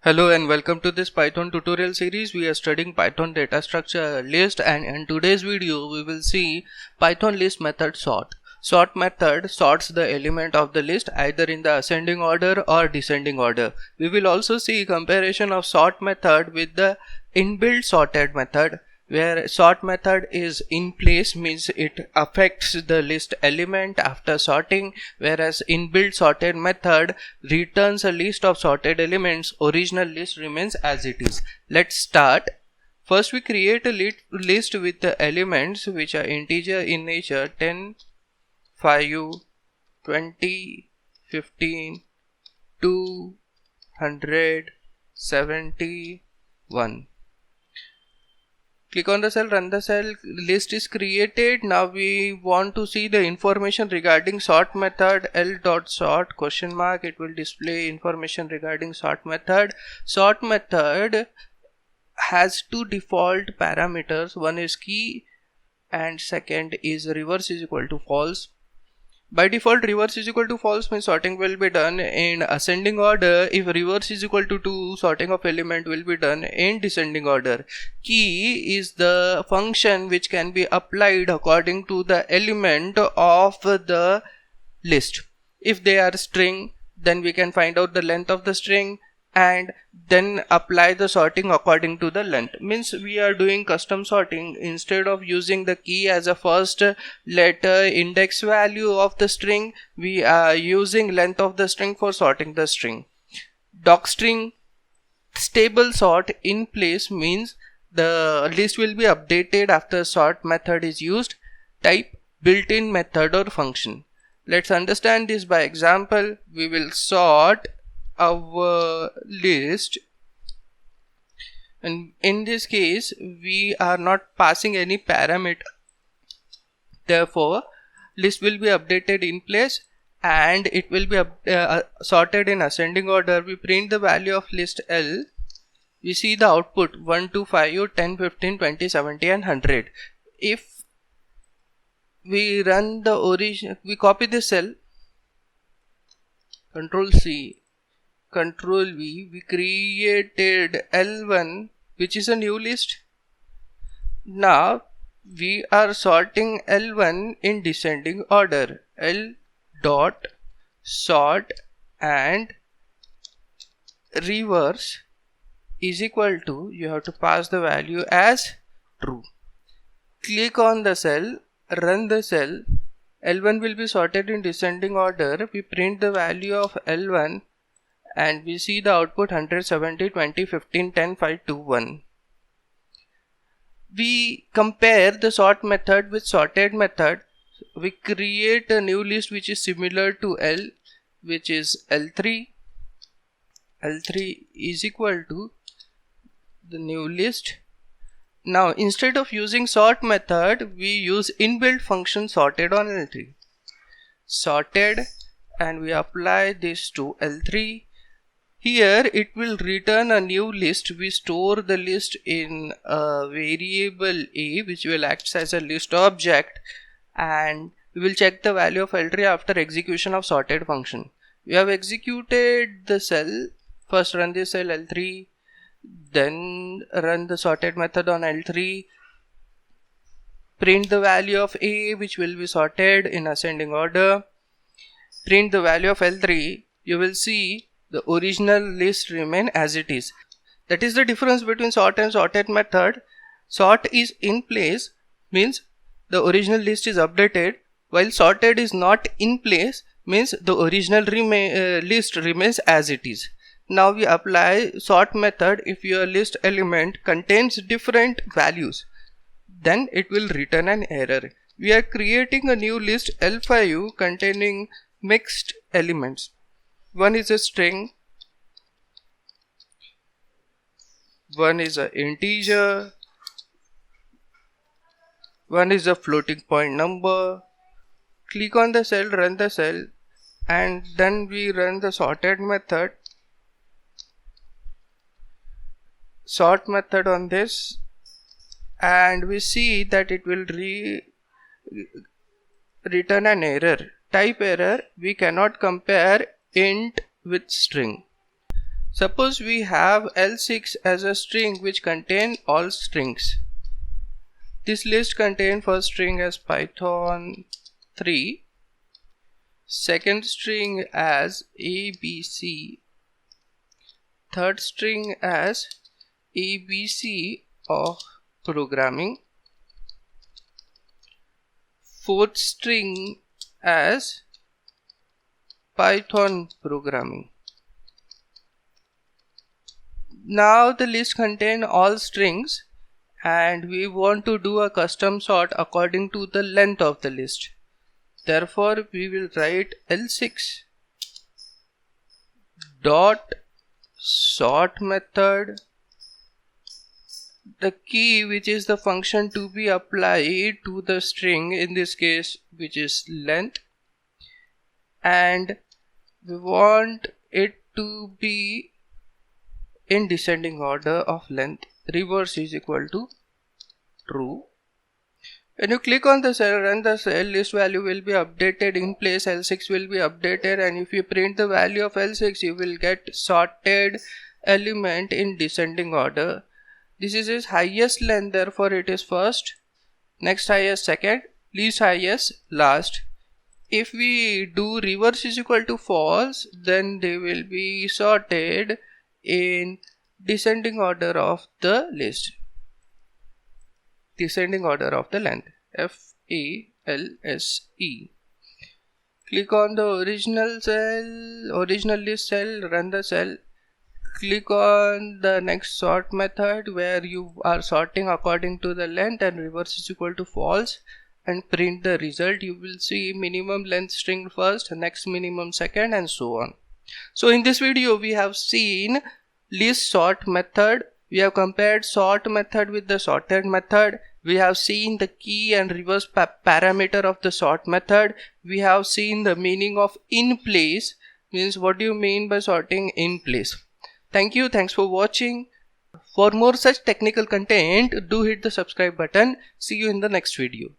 Hello and welcome to this Python tutorial series. We are studying Python data structure list, and in today's video we will see Python list method sort. Sort method sorts the element of the list either in the ascending order or descending order. We will also see comparison of sort method with the inbuilt sorted method, where sort method is in place, means it affects the list element after sorting, whereas inbuilt sorted method returns a list of sorted elements. Original list remains as it is. Let's start. First we create a list with the elements which are integer in nature: 10, 5, 20, 15, 2, 100, 71. Click on the cell, run the cell, list is created. Now we want to see the information regarding sort method. L.sort ? It will display information regarding sort method. Sort method has two default parameters. One is key and second is reverse is equal to false. By default, reverse is equal to false means sorting will be done in ascending order. If reverse is equal to 2, sorting of element will be done in descending order. Key is the function which can be applied according to the element of the list. If they are string, then we can find out the length of the string and then apply the sorting according to the length. Means we are doing custom sorting. Instead of using the key as a first letter index value of the string, we are using length of the string for sorting the string. Docstring stable sort in place means the list will be updated after sort method is used. Type built-in method or function. Let's understand this by example. We will sort our list, and in this case we are not passing any parameter, therefore list will be updated in place and it will be sorted in ascending order. We print the value of list L. We see the output 1, 2, 5, 10, 15, 20, 70 and 100. If we run the origin, we copy this cell, Control C, Control V, we created L1 which is a new list. Now we are sorting L1 in descending order. L dot sort and reverse is equal to, you have to pass the value as true. Click on the cell, run the cell. L1 will be sorted in descending order. We print the value of L1 and we see the output 170, 20, 15, 10, 5, 2, 1. We compare the sort method with sorted method. We create a new list which is similar to L, which is L3. L3 is equal to the new list. Now instead of using sort method, we use inbuilt function sorted on L3. Sorted, and we apply this to L3. Here it will return a new list. We store the list in a variable A which will act as a list object, and we will check the value of L3 after execution of sorted function. We have executed the cell. First run this cell L3, then run the sorted method on L3, print the value of A which will be sorted in ascending order, print the value of L3. You will see the original list remain as it is. That is the difference between sort and sorted method. Sort is in place means the original list is updated, while sorted is not in place means the original list remains as it is. Now we apply sort method. If your list element contains different values, then it will return an error. We are creating a new list L5 containing mixed elements. One is a string, one is an integer, one is a floating point number. Click on the cell, run the cell, and then we run the sorted method. Sort method on this, and we see that it will return an error. Type error, we cannot compare int with string. Suppose we have L6 as a string which contain all strings. This list contains first string as Python 3, second string as ABC, third string as ABC of programming, fourth string as Python programming. Now the list contains all strings and we want to do a custom sort according to the length of the list. Therefore we will write L6 dot sort method, the key which is the function to be applied to the string, in this case which is length, and we want it to be in descending order of length. Reverse is equal to true. When you click on the cell, run the cell, list value will be updated in place, L6 will be updated, and if you print the value of L6 you will get sorted element in descending order. This is its highest length, therefore it is first, next highest second, least highest last. If we do reverse is equal to false, then they will be sorted in descending order of the list, descending order of the length, FALSE. Click on the original list cell, run the cell, click on the next sort method where you are sorting according to the length, and reverse is equal to false, and print the result. You will see minimum length string first, next minimum second, and so on. So in this video we have seen list sort method, we have compared sort method with the sorted method, we have seen the key and reverse parameter of the sort method, we have seen the meaning of in place, means what do you mean by sorting in place. Thank you, thanks for watching. For more such technical content, do hit the subscribe button. See you in the next video.